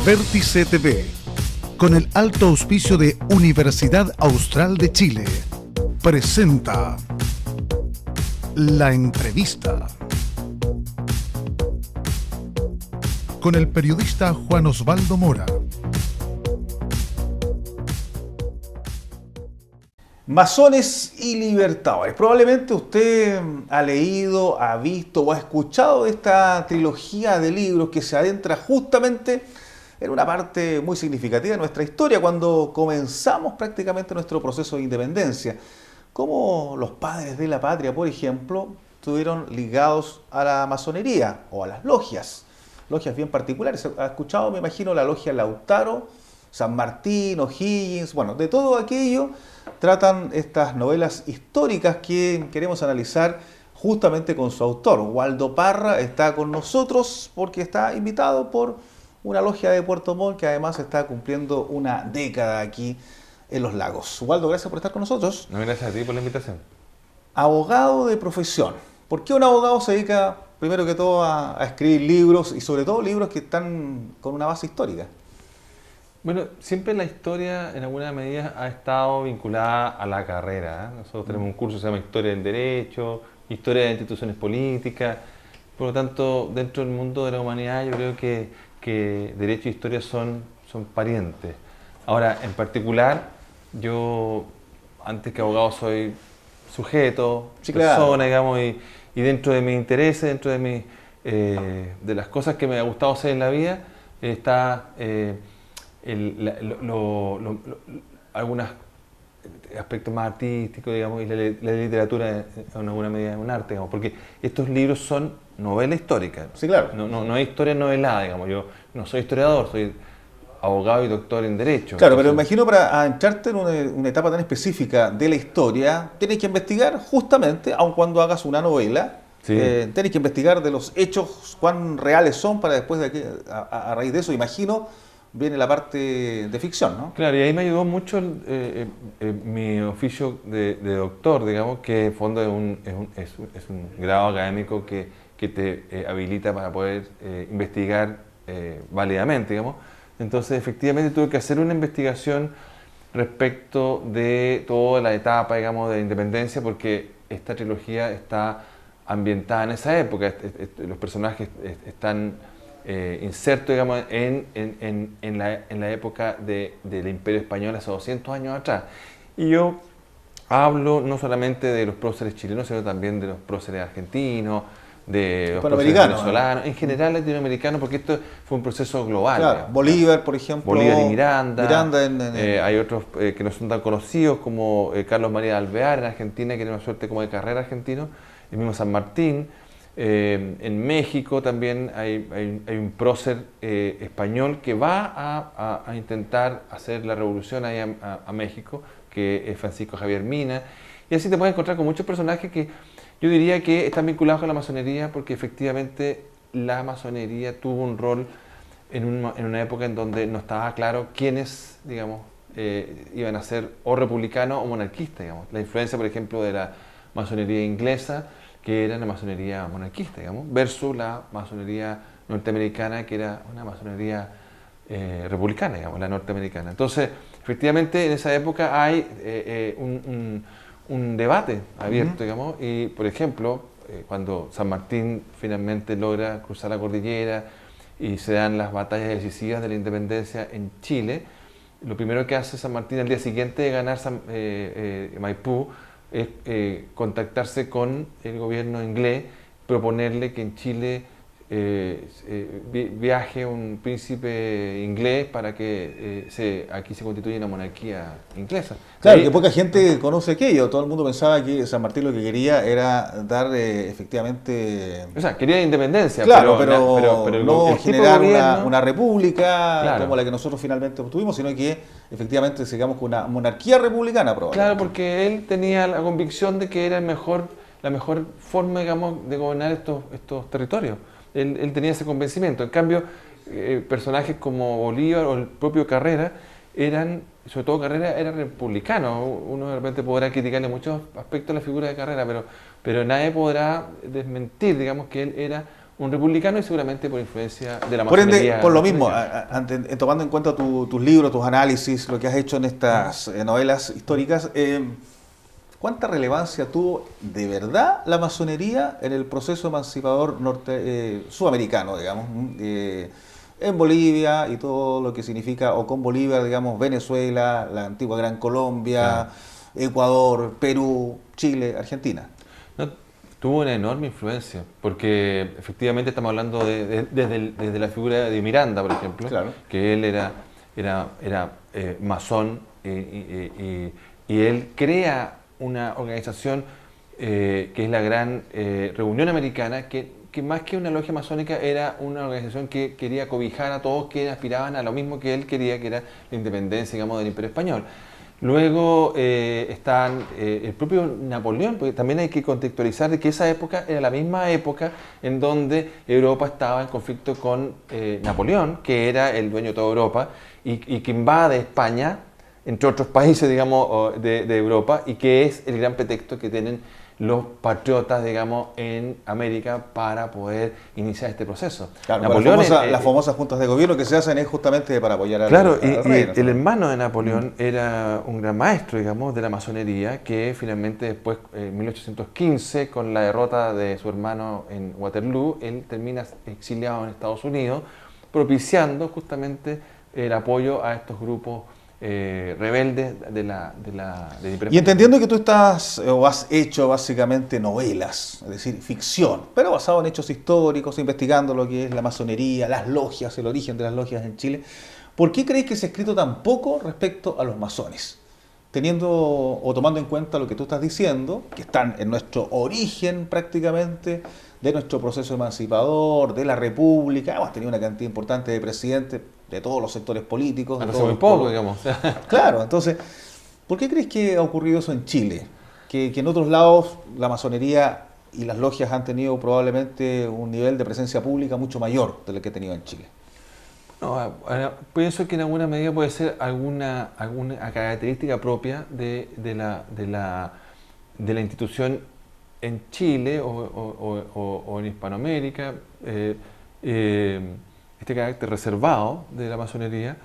Vértice TV, con el alto auspicio de Universidad Austral de Chile, presenta La Entrevista con el periodista Juan Osvaldo Mora. Masones y libertadores. Probablemente usted ha leído, ha visto o ha escuchado de esta trilogía de libros que se adentra justamente en una parte muy significativa de nuestra historia, cuando comenzamos prácticamente nuestro proceso de independencia. Como los padres de la patria, por ejemplo, estuvieron ligados a la masonería o a las logias bien particulares. ¿Ha escuchado, me imagino, la logia Lautaro, San Martín, O'Higgins? Bueno, de todo aquello tratan estas novelas históricas que queremos analizar justamente con su autor. Waldo Parra está con nosotros porque está invitado por una logia de Puerto Montt que además está cumpliendo una década aquí en Los Lagos. Waldo, gracias por estar con nosotros. No, gracias a ti por la invitación. Abogado de profesión. ¿Por qué un abogado se dedica primero que todo a escribir libros y sobre todo libros que están con una base histórica? Bueno, siempre la historia en alguna medida ha estado vinculada a la carrera. Nosotros tenemos un curso que se llama Historia del Derecho, Historia de Instituciones Políticas. Por lo tanto, dentro del mundo de la humanidad yo creo que Derecho e Historia son parientes. Ahora, en particular, yo antes que abogado soy sujeto, sí, persona, claro, digamos, y dentro de mis intereses, dentro de las cosas que me ha gustado hacer en la vida, está algunos aspectos más artísticos, digamos, y la literatura en alguna medida es un arte, digamos, porque estos libros son novela histórica. Sí, claro. No hay historia novelada, digamos. Yo no soy historiador, soy abogado y doctor en Derecho. Claro, pero imagino para entrarte en una etapa tan específica de la historia, tienes que investigar justamente, aun cuando hagas una novela, sí, tienes que investigar de los hechos, cuán reales son, para después de aquí, a raíz de eso, imagino, viene la parte de ficción, ¿no? Claro, y ahí me ayudó mucho mi oficio de doctor, digamos, que en fondo es un grado académico que te habilita para poder investigar válidamente, digamos. Entonces, efectivamente, tuve que hacer una investigación respecto de toda la etapa, digamos, de la independencia, porque esta trilogía está ambientada en esa época. Los personajes están insertos, digamos, en la época del Imperio Español hace 200 años atrás. Y yo hablo no solamente de los próceres chilenos, sino también de los próceres argentinos, de los próceres venezolanos, en general latinoamericanos, porque esto fue un proceso global. Claro, Bolívar, por ejemplo. Bolívar y Miranda. Hay otros que no son tan conocidos, como Carlos María de Alvear en Argentina, que tiene una suerte como de carrera argentino, el mismo San Martín. En México también hay un prócer español que va a intentar hacer la revolución ahí a México, que es Francisco Javier Mina. Y así te puedes encontrar con muchos personajes que yo diría que están vinculados con la masonería, porque efectivamente la masonería tuvo un rol en una época en donde no estaba claro quiénes, digamos, iban a ser o republicanos o monarquistas, digamos. La influencia, por ejemplo, de la masonería inglesa, que era una masonería monarquista, digamos, versus la masonería norteamericana, que era una masonería republicana, digamos, la norteamericana. Entonces, efectivamente, en esa época hay un debate abierto, digamos, y por ejemplo, cuando San Martín finalmente logra cruzar la cordillera y se dan las batallas decisivas de la independencia en Chile, lo primero que hace San Martín al día siguiente de ganar Maipú es contactarse con el gobierno inglés, proponerle que en Chile viaje un príncipe inglés para que aquí se constituya una monarquía inglesa. Claro, que poca gente conoce aquello. Todo el mundo pensaba que San Martín lo que quería era dar efectivamente... O sea, quería independencia, claro, pero no generar una república, claro, como la que nosotros finalmente obtuvimos, sino que efectivamente sigamos con una monarquía republicana, probablemente. Claro, porque él tenía la convicción de que era la mejor forma, digamos, de gobernar estos territorios. Él tenía ese convencimiento. En cambio, personajes como Bolívar o el propio Carrera sobre todo Carrera era republicano. Uno de repente podrá criticarle muchos aspectos a la figura de Carrera, pero nadie podrá desmentir, digamos, que él era un republicano y seguramente por influencia de la Por masonería. ende, por lo mismo, tomando en cuenta tus libros, tus análisis, lo que has hecho en estas novelas históricas, ¿cuánta relevancia tuvo de verdad la masonería en el proceso emancipador sudamericano, digamos, en Bolivia y todo lo que significa, o con Bolivia, digamos, Venezuela, la antigua Gran Colombia, claro, Ecuador, Perú, Chile, Argentina? No, tuvo una enorme influencia, porque efectivamente estamos hablando desde la figura de Miranda, por ejemplo, claro, que él era masón y él crea una organización que es la Gran Reunión Americana, que más que una logia masónica era una organización que quería cobijar a todos que aspiraban a lo mismo que él quería, que era la independencia, digamos, del Imperio Español. Luego están el propio Napoleón, porque también hay que contextualizar de que esa época era la misma época en donde Europa estaba en conflicto con Napoleón, que era el dueño de toda Europa y que invade España, entre otros países, digamos, de Europa, y que es el gran pretexto que tienen los patriotas, digamos, en América para poder iniciar este proceso. Claro, Napoleón las famosas juntas de gobierno que se hacen es justamente para apoyar al claro, al rey, ¿no? El hermano de Napoleón era un gran maestro, digamos, de la masonería, que finalmente después, en 1815, con la derrota de su hermano en Waterloo, él termina exiliado en Estados Unidos, propiciando justamente el apoyo a estos grupos rebeldes del Imperio. Y entendiendo que tú estás o has hecho básicamente novelas, es decir, ficción, pero basado en hechos históricos, investigando lo que es la masonería, las logias, el origen de las logias en Chile, ¿por qué crees que se ha escrito tan poco respecto a los masones? Teniendo o tomando en cuenta lo que tú estás diciendo, que están en nuestro origen prácticamente de nuestro proceso emancipador, de la República, hemos tenido una cantidad importante de presidentes de todos los sectores políticos. Hace muy poco, digamos. Claro, entonces, ¿por qué crees que ha ocurrido eso en Chile? Que en otros lados la masonería y las logias han tenido probablemente un nivel de presencia pública mucho mayor de lo que ha tenido en Chile. No, pienso que en alguna medida puede ser alguna característica propia de la institución en Chile o en Hispanoamérica, este carácter reservado de la masonería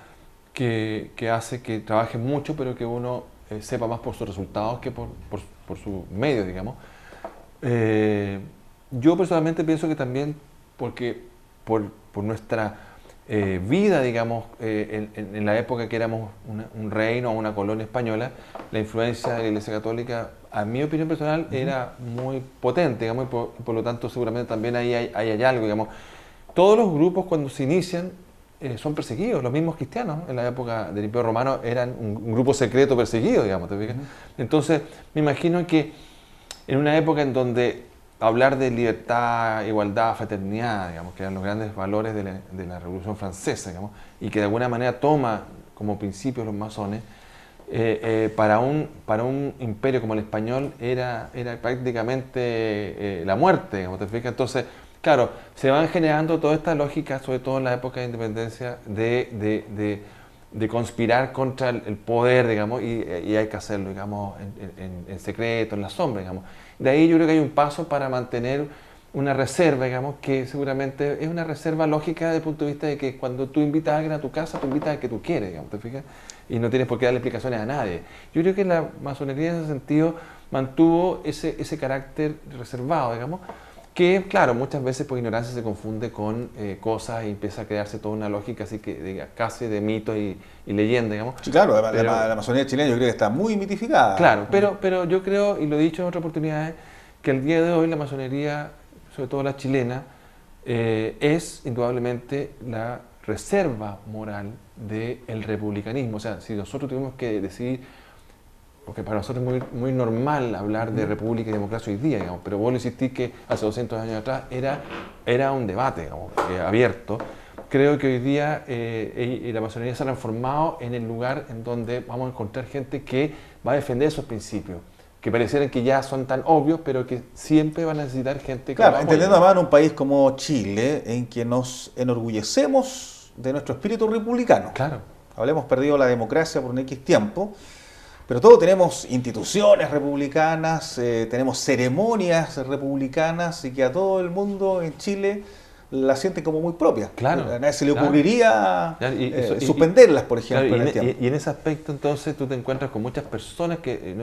que hace que trabaje mucho, pero que uno sepa más por sus resultados que por sus medios, digamos. Yo personalmente pienso que también porque por nuestra vida, digamos, en la época que éramos un reino o una colonia española, la influencia de la Iglesia Católica, a mi opinión personal, era muy potente, digamos, y por lo tanto seguramente también ahí hay algo, digamos. Todos los grupos cuando se inician son perseguidos, los mismos cristianos en la época del Imperio Romano eran un grupo secreto perseguido, digamos, ¿te fijas? Entonces me imagino que en una época en donde hablar de libertad, igualdad, fraternidad, digamos, que eran los grandes valores de la Revolución Francesa, digamos, y que de alguna manera toma como principios los masones, para un imperio como el español era prácticamente la muerte, digamos, ¿te fijas? Entonces, claro, se van generando todas estas lógicas, sobre todo en la época de independencia, de conspirar contra el poder, digamos, y hay que hacerlo, digamos, en secreto, en la sombra, digamos. De ahí yo creo que hay un paso para mantener una reserva, digamos, que seguramente es una reserva lógica desde el punto de vista de que cuando tú invitas a alguien a tu casa, tú invitas al que tú quieres, digamos, ¿te fijas? Y no tienes por qué darle explicaciones a nadie. Yo creo que la masonería en ese sentido mantuvo ese carácter reservado, digamos, que, claro, muchas veces por ignorancia se confunde con cosas y empieza a crearse toda una lógica así que casi de mitos y leyenda, digamos. Sí, claro, la masonería chilena yo creo que está muy mitificada. Claro, pero yo creo, y lo he dicho en otras oportunidades, que el día de hoy la masonería, sobre todo la chilena, es indudablemente la reserva moral del republicanismo. O sea, si nosotros tuvimos que decidir, porque para nosotros es muy normal hablar de república y democracia hoy día, digamos, pero vos lo insistís que hace 200 años atrás era un debate, digamos, abierto. Creo que hoy día la masonería se ha transformado en el lugar en donde vamos a encontrar gente que va a defender esos principios, que parecieran que ya son tan obvios, pero que siempre van a necesitar gente que... Claro, entendiendo además en un país como Chile, en que nos enorgullecemos de nuestro espíritu republicano. Claro. Hablemos perdido la democracia por un X tiempo, pero todos tenemos instituciones republicanas, tenemos ceremonias republicanas y que a todo el mundo en Chile la sienten como muy propia. Claro, A nadie se le claro. ocurriría Claro, suspenderlas, por ejemplo, claro, en el tiempo. y en ese aspecto entonces tú te encuentras con muchas personas que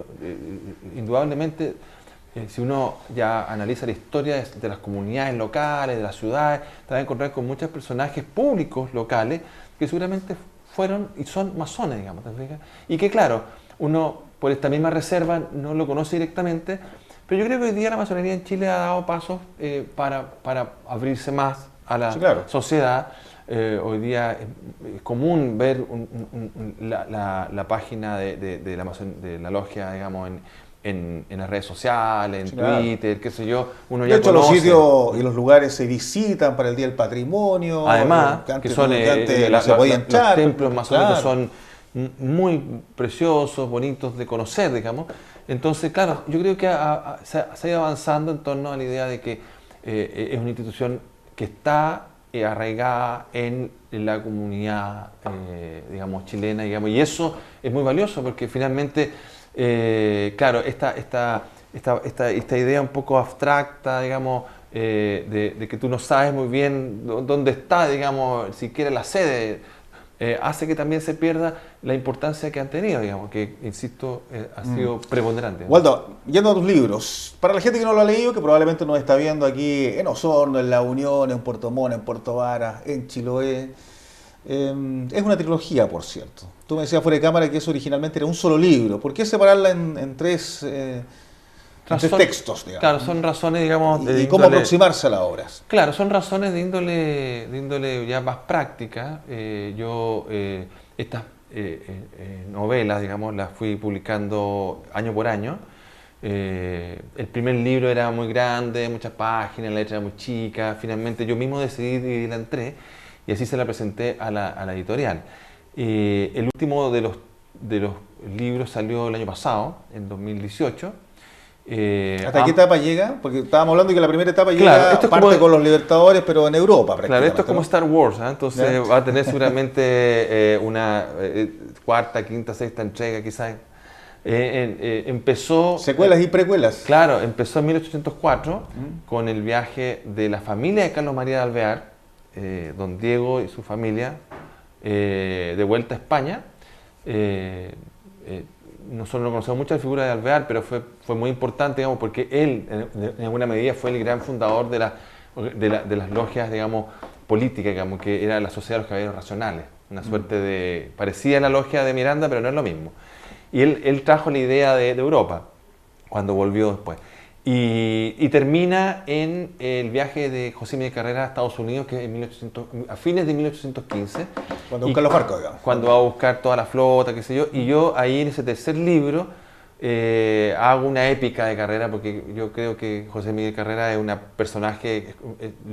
indudablemente, si uno ya analiza la historia de las comunidades locales, de las ciudades, te vas a encontrar con muchos personajes públicos locales que seguramente fueron y son masones, digamos, ¿te fijas? Y que claro, uno por esta misma reserva no lo conoce directamente, pero yo creo que hoy día la masonería en Chile ha dado pasos para abrirse más a la Sí, claro. sociedad. Hoy día es común ver la página de la logia, digamos, en las redes sociales, en Sí, claro. Twitter, qué sé yo, uno De ya hecho, los conoce. sitios y los lugares se visitan para el Día del Patrimonio. Además, que antes, que son que antes no se podía entrar. los templos masónicos Claro. son muy preciosos, bonitos de conocer, digamos. Entonces, claro, yo creo que se ha ido avanzando en torno a la idea de que es una institución que está arraigada en la comunidad, digamos, chilena, digamos, y eso es muy valioso porque finalmente, claro, esta idea un poco abstracta, digamos, de que tú no sabes muy bien dónde está, digamos, siquiera la sede, hace que también se pierda la importancia que han tenido, digamos, que, insisto, ha sido preponderante. Waldo, yendo a tus libros, para la gente que no lo ha leído, que probablemente nos está viendo aquí en Osorno, en La Unión, en Puerto Montt, en Puerto Varas, en Chiloé, es una trilogía, por cierto. Tú me decías fuera de cámara que eso originalmente era un solo libro. ¿Por qué separarla en tres textos, digamos? Claro, son razones, digamos, ¿Y cómo aproximarse a las obras? Claro, son razones de índole ya más práctica. Estas novelas, digamos, las fui publicando año por año. El primer libro era muy grande, muchas páginas, la letra era muy chica. Finalmente yo mismo decidí dividirla en tres y así se la presenté a la editorial. El último de los libros salió el año pasado, en 2018. ¿Hasta qué etapa llega? Porque estábamos hablando de que la primera etapa Claro, llega, esto es parte como- con los Libertadores, pero en Europa Claro, prácticamente. esto es como ¿no? Star Wars, ¿eh? Entonces ¿Ya? va a tener seguramente una cuarta, quinta, sexta entrega quizás. Empezó... Secuelas y precuelas. Claro, empezó en 1804 con el viaje de la familia de Carlos María de Alvear, don Diego y su familia, de vuelta a España. Nosotros no conocemos mucho la figura de Alvear, pero fue muy importante, digamos, porque él, en alguna medida, fue el gran fundador de las logias, digamos, políticas, digamos, que era la Sociedad de los Caballeros Racionales, una suerte de... parecía a la logia de Miranda, pero no es lo mismo. Y él trajo la idea de Europa, cuando volvió después. Y termina en el viaje de José Miguel Carrera a Estados Unidos, que es a fines de 1815. Cuando buscan los barcos, digamos. Cuando va a buscar toda la flota, qué sé yo. Y yo ahí en ese tercer libro hago una épica de Carrera, porque yo creo que José Miguel Carrera es un personaje,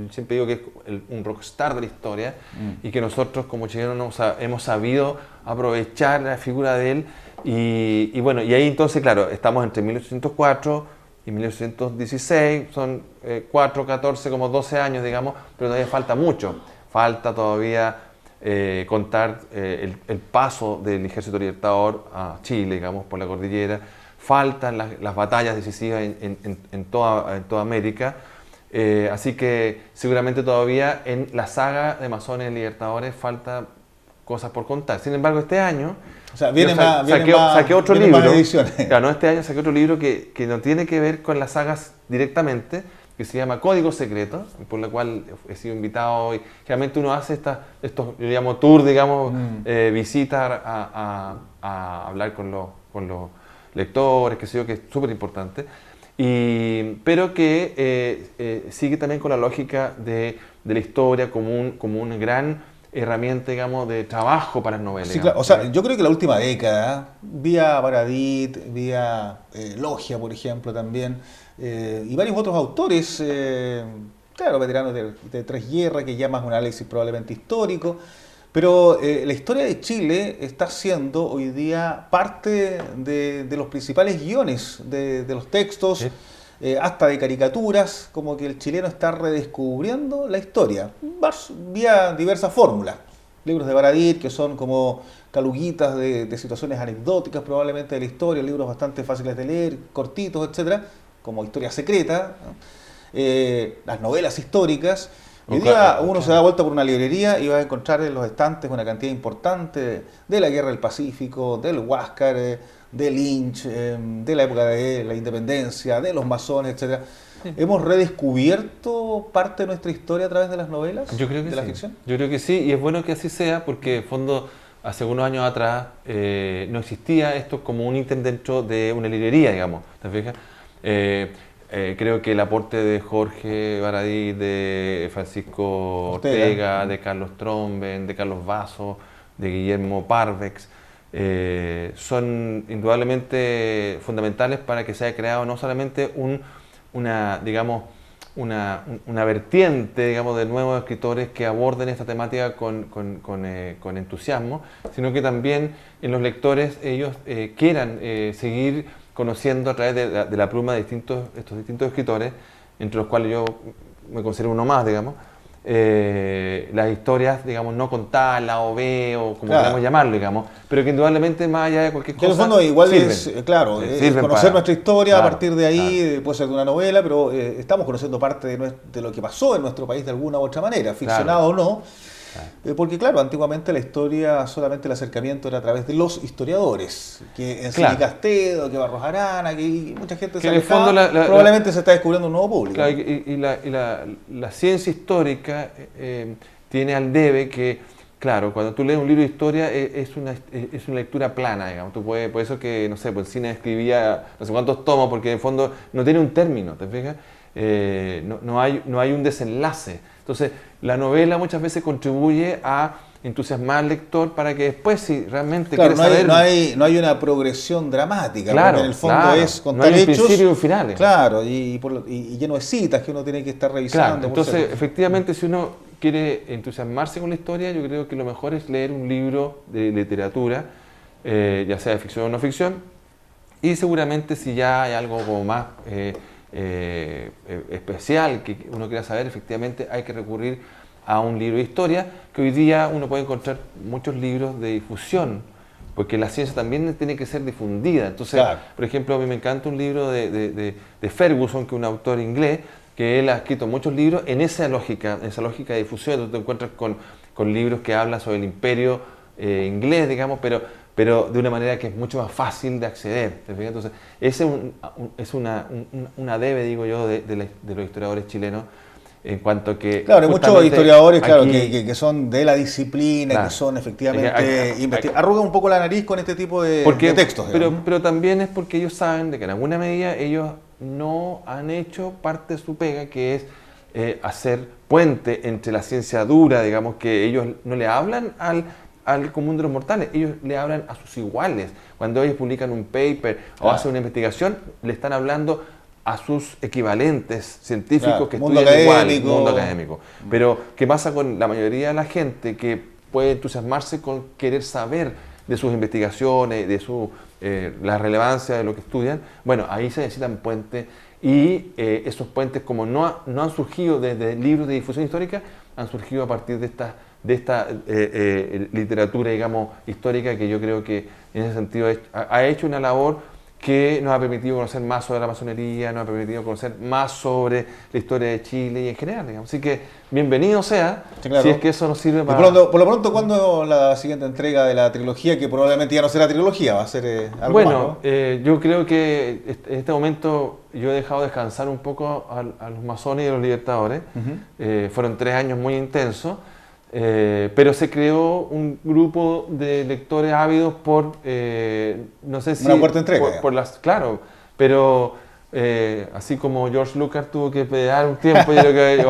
siempre digo que es un rockstar de la historia, y que nosotros como chilenos hemos sabido aprovechar la figura de él. Y bueno, y ahí entonces, claro, estamos entre 1804 y 1816, son 4, 14, como 12 años, digamos, pero todavía falta mucho. Falta todavía contar el paso del Ejército Libertador a Chile, digamos, por la cordillera. Faltan las batallas decisivas en toda América. Así que seguramente todavía en la saga de Masones Libertadores falta cosas por contar. Sin embargo, este año... O sea, viene yo más, saqué otro vienen libro. más ediciones. Claro, este año saqué otro libro que no tiene que ver con las sagas directamente, que se llama Código Secreto, por la cual he sido invitado y realmente uno hace estos, yo llamo tour, digamos, visitas a hablar con los lectores, que sé yo, que es súper importante, pero que sigue también con la lógica de la historia como un gran herramienta, digamos, de trabajo para las novelas. Sí, claro. O sea, yo creo que la última década, vía Baradit, vía Logia, por ejemplo, también, y varios otros autores, claro, veteranos de Tres Guerras, que ya más un análisis probablemente histórico, pero la historia de Chile está siendo hoy día parte de los principales guiones de los textos, Sí. Hasta de caricaturas, como que el chileno está redescubriendo la historia, vía diversas fórmulas. Libros de Baradit, que son como caluguitas de situaciones anecdóticas probablemente de la historia, libros bastante fáciles de leer, cortitos, etcétera, como Historia Secreta, ¿no? Las novelas históricas, Hoy día uno se da vuelta por una librería y va a encontrar en los estantes una cantidad importante de la Guerra del Pacífico, del Huáscar, de Lynch, de la época de la independencia, de los masones, etcétera. Sí. ¿Hemos redescubierto parte de nuestra historia a través de las novelas? Yo creo que de la sí. ficción. Yo creo que sí, y es bueno que así sea, porque en fondo, hace unos años atrás, no existía esto como un ítem dentro de una librería, digamos. ¿Te fijas? Creo que el aporte de Jorge Baradí, de Francisco Ortega, de Carlos Tromben, de Carlos Vaso, de Guillermo Parvex, son indudablemente fundamentales para que se haya creado no solamente una vertiente, digamos, de nuevos escritores que aborden esta temática con entusiasmo, sino que también en los lectores ellos quieran seguir conociendo a través de la pluma de estos distintos escritores, entre los cuales yo me considero uno más, digamos, las historias, digamos, no contadas, la OB o como queramos llamarlo, digamos, pero que indudablemente más allá de cualquier cosa. En el fondo igual sirven, es conocer nuestra historia a partir de ahí, puede ser de una novela, pero estamos conociendo parte de lo que pasó en nuestro país de alguna u otra manera, ficcionado o no. Porque claro, antiguamente la historia, solamente el acercamiento era a través de los historiadores, que en Castedo, que Barros Arana, que mucha gente se alejaba, probablemente se está descubriendo un nuevo público. Claro, y la ciencia histórica tiene al debe que, claro, cuando tú lees un libro de historia es una lectura plana, digamos. Tú puedes, por eso que, no sé, pues el cine escribía no sé cuántos tomos, porque en el fondo no tiene un término, ¿te fijas? No hay un desenlace. Entonces, la novela muchas veces contribuye a entusiasmar al lector para que después, si realmente quiere saber... No hay una progresión dramática, claro, porque en el fondo es contar hechos... principios y finales. Claro, y lleno de citas que uno tiene que estar revisando. Claro, entonces, efectivamente, si uno quiere entusiasmarse con la historia, yo creo que lo mejor es leer un libro de literatura, ya sea de ficción o no ficción, y seguramente si ya hay algo como más... especial que uno quiera saber, efectivamente hay que recurrir a un libro de historia, que hoy día uno puede encontrar muchos libros de difusión, porque la ciencia también tiene que ser difundida. Entonces, por ejemplo, a mí me encanta un libro de Ferguson, que es un autor inglés, que él ha escrito muchos libros en esa lógica de difusión. Entonces te encuentras con libros que hablan sobre el imperio inglés, digamos, pero de una manera que es mucho más fácil de acceder. Entonces, ese es una debe, digo yo, de los historiadores chilenos, en cuanto a que... Claro, hay muchos historiadores que son de la disciplina, que son efectivamente... arrugan un poco la nariz con este tipo de textos. Pero también es porque ellos saben de que en alguna medida ellos no han hecho parte de su pega, que es hacer puente entre la ciencia dura, digamos, que ellos no le hablan al común de los mortales, ellos le hablan a sus iguales. Cuando ellos publican un paper o hacen una investigación, le están hablando a sus equivalentes científicos que estudian igual, mundo académico. Pero, ¿qué pasa con la mayoría de la gente que puede entusiasmarse con querer saber de sus investigaciones, de la relevancia de lo que estudian? Bueno, ahí se necesitan puentes, y esos puentes, como no han surgido desde libros de difusión histórica, han surgido a partir de esta literatura, digamos, histórica, que yo creo que en ese sentido ha hecho una labor que nos ha permitido conocer más sobre la masonería, nos ha permitido conocer más sobre la historia de Chile y en general, digamos. Así que bienvenido sea, si es que eso nos sirve para... Por lo pronto, ¿cuándo la siguiente entrega de la trilogía? Que probablemente ya no será trilogía, va a ser algo más, ¿no? Yo creo que en este momento yo he dejado descansar un poco a los masones y a los libertadores. Fueron 3 años muy intensos. Pero se creó un grupo de lectores ávidos por, no sé si... Una cuarta entrega. Claro, pero así como George Lucas tuvo que esperar un tiempo, yo creo que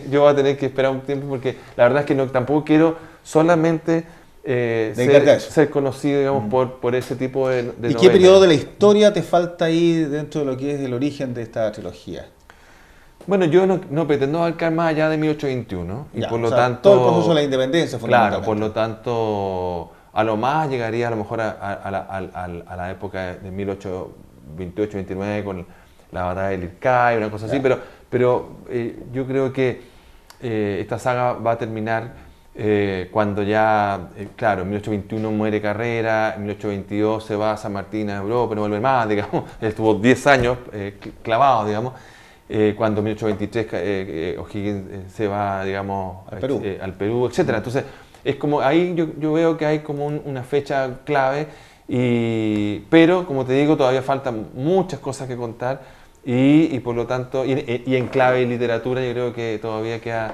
yo voy a tener que esperar un tiempo, porque la verdad es que tampoco quiero solamente ser conocido, digamos, por ese tipo de novelas. ¿Y qué periodo de la historia te falta ahí dentro de lo que es el origen de esta trilogía? Bueno, yo no pretendo abarcar más allá de 1821, y por lo tanto... Todo el proceso de la independencia, fundamentalmente. Claro, por lo tanto, a lo más llegaría a lo mejor a la época de 1828-29 con la batalla de Lircay, una cosa así, pero yo creo que esta saga va a terminar cuando ya, claro, en 1821 muere Carrera, en 1822 se va a San Martín a Europa, no vuelve más, digamos, estuvo 10 años clavado, digamos. cuando en 1823 O'Higgins se va, digamos, Al Perú, etc. Entonces, es como ahí yo veo que hay como una fecha clave, pero como te digo, todavía faltan muchas cosas que contar y por lo tanto, y en clave y literatura yo creo que todavía queda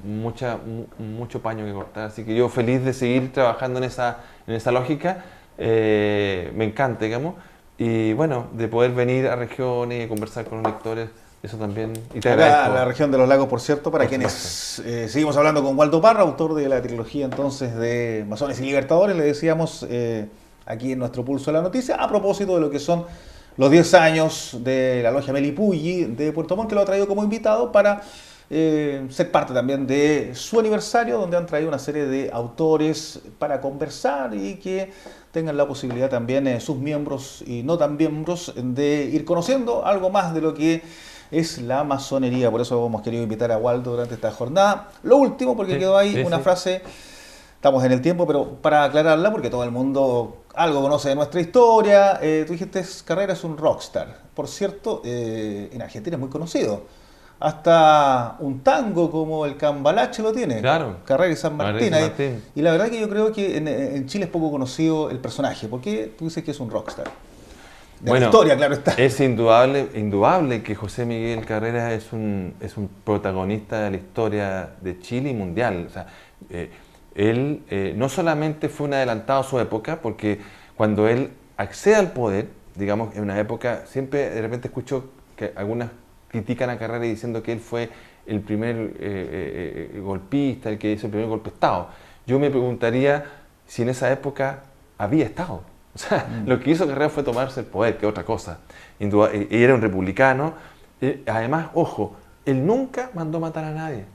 mucho paño que cortar. Así que yo feliz de seguir trabajando en esa lógica, me encanta, digamos, y bueno, de poder venir a regiones y conversar con los lectores. Eso también. Y te agradezco. La región de los lagos, por cierto, para quienes seguimos hablando con Waldo Parra, autor de la trilogía entonces de Masones y Libertadores, le decíamos aquí en nuestro Pulso de la Noticia, a propósito de lo que son los 10 años de la logia Melipulli de Puerto Montt, que lo ha traído como invitado para ser parte también de su aniversario, donde han traído una serie de autores para conversar y que tengan la posibilidad también sus miembros y no tan miembros de ir conociendo algo más de lo que es la masonería. Por eso hemos querido invitar a Waldo durante esta jornada. Lo último, porque quedó ahí una frase, estamos en el tiempo, pero para aclararla, porque todo el mundo algo conoce de nuestra historia. Tú dijiste, Carrera es un rockstar. Por cierto, en Argentina es muy conocido. Hasta un tango como el Cambalache lo tiene. Claro. Carrera y San Martín. Martín. Y la verdad que yo creo que en Chile es poco conocido el personaje. ¿Por qué tú dices que es un rockstar? De la historia, claro está. Es indudable que José Miguel Carrera es un protagonista de la historia de Chile y mundial. O sea, él no solamente fue un adelantado a su época, porque cuando él accede al poder, digamos, en una época, siempre de repente escucho que algunas critican a Carrera diciendo que él fue el primer golpista, el que hizo el primer golpe de Estado. Yo me preguntaría si en esa época había Estado. O sea, lo que hizo Carrera fue tomarse el poder, que otra cosa. Y era un republicano. Además, ojo, él nunca mandó matar a nadie,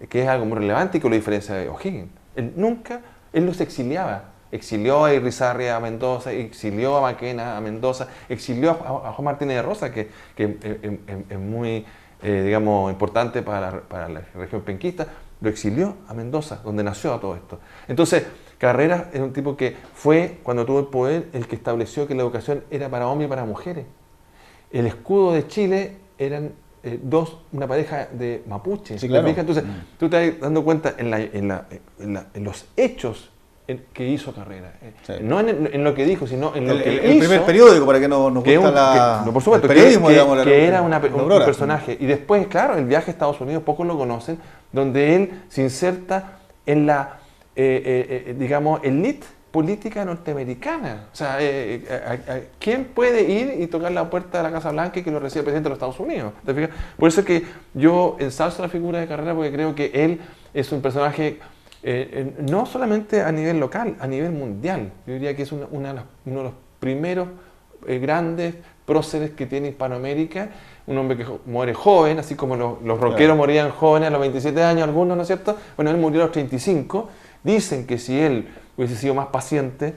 que es algo muy relevante y que lo diferencia de O'Higgins. Él los exiliaba. Exilió a Irizarry a Mendoza, exilió a Maquena a Mendoza, exilió a Juan Martínez de Rosa, que es muy, digamos, importante para la región penquista, lo exilió a Mendoza, donde nació todo esto. Entonces, Carrera es un tipo que fue, cuando tuvo el poder, el que estableció que la educación era para hombres y para mujeres. El escudo de Chile eran una pareja de mapuches. Sí, claro. Entonces, tú te estás dando cuenta en los hechos que hizo Carrera. Sí. No en lo que dijo, sino en lo que el hizo. primer periódico, para que nos gusta por supuesto, el periodismo, digamos. Que era un personaje. Y después, claro, el viaje a Estados Unidos, pocos lo conocen, donde él se inserta en la, digamos, elite política norteamericana. O sea, ¿quién puede ir y tocar la puerta de la Casa Blanca y que lo reciba el presidente de los Estados Unidos? ¿Te fijas? Por eso es que yo ensalzo la figura de Carrera, porque creo que él es un personaje no solamente a nivel local, a nivel mundial. Yo diría que es uno de los primeros grandes próceres que tiene Hispanoamérica, un hombre que muere joven, así como los rockeros morían jóvenes a los 27 años, algunos, ¿no es cierto? Bueno, él murió a los 35. Dicen que si él hubiese sido más paciente,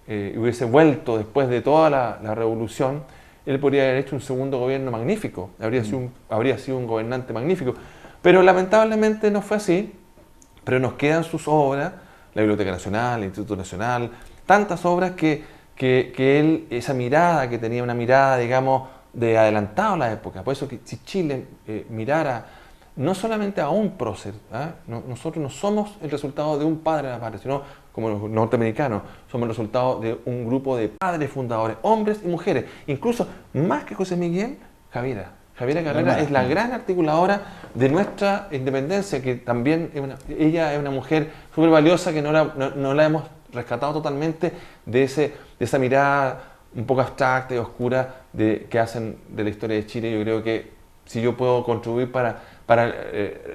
hubiese vuelto después de toda la revolución, él podría haber hecho un segundo gobierno magnífico, habría sido un gobernante magnífico. Pero lamentablemente no fue así. Pero nos quedan sus obras, la Biblioteca Nacional, el Instituto Nacional, tantas obras que él, esa mirada que tenía, una mirada, digamos, de adelantado a la época. Por eso que si Chile mirara no solamente a un prócer, nosotros no somos el resultado de un padre de la patria, sino como los norteamericanos, somos el resultado de un grupo de padres fundadores, hombres y mujeres, incluso más que José Miguel, Javiera Carrera es la gran articuladora de nuestra independencia, que también ella es una mujer súper valiosa, que no la hemos rescatado totalmente de esa mirada un poco abstracta y oscura que hacen de la historia de Chile. Yo creo que si yo puedo contribuir para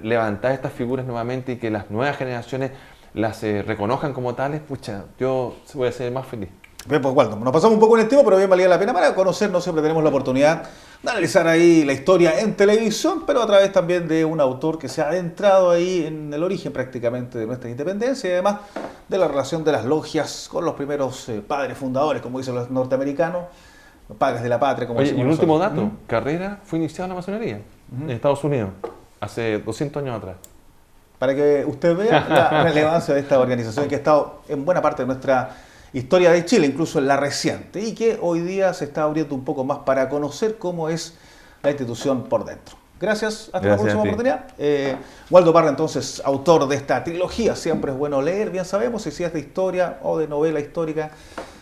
levantar estas figuras nuevamente y que las nuevas generaciones las reconozcan como tales, pucha, yo voy a ser más feliz. Bien, pues Waldo, nos pasamos un poco en el tiempo, pero bien valía la pena para conocernos. Siempre tenemos la oportunidad de analizar ahí la historia en televisión, pero a través también de un autor que se ha adentrado ahí en el origen prácticamente de nuestra independencia y además de la relación de las logias con los primeros padres fundadores, como dicen los norteamericanos, los padres de la patria. Como Oye, y un último dato, ¿Mm? Carrera fue iniciado en la masonería en Estados Unidos hace 200 años atrás. Para que usted vea la relevancia de esta organización que ha estado en buena parte de nuestra historia de Chile, incluso en la reciente, y que hoy día se está abriendo un poco más para conocer cómo es la institución por dentro. Gracias, hasta la Gracias próxima oportunidad. Waldo Parra, entonces, autor de esta trilogía. Siempre es bueno leer, bien sabemos, y si es de historia o de novela histórica,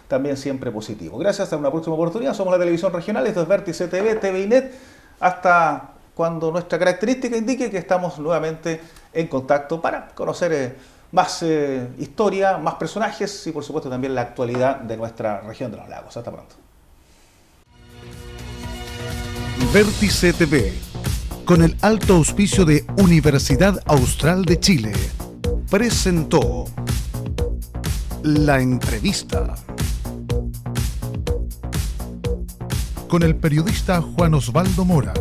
también siempre positivo. Gracias, hasta una próxima oportunidad. Somos la televisión regional, esto es Vértice TV, TViNet, hasta cuando nuestra característica indique que estamos nuevamente en contacto para conocer más historia, más personajes y por supuesto también la actualidad de nuestra región de los lagos. Hasta pronto. Vértice TV, con el alto auspicio de Universidad Austral de Chile, presentó La Entrevista con el periodista Juan Osvaldo Mora.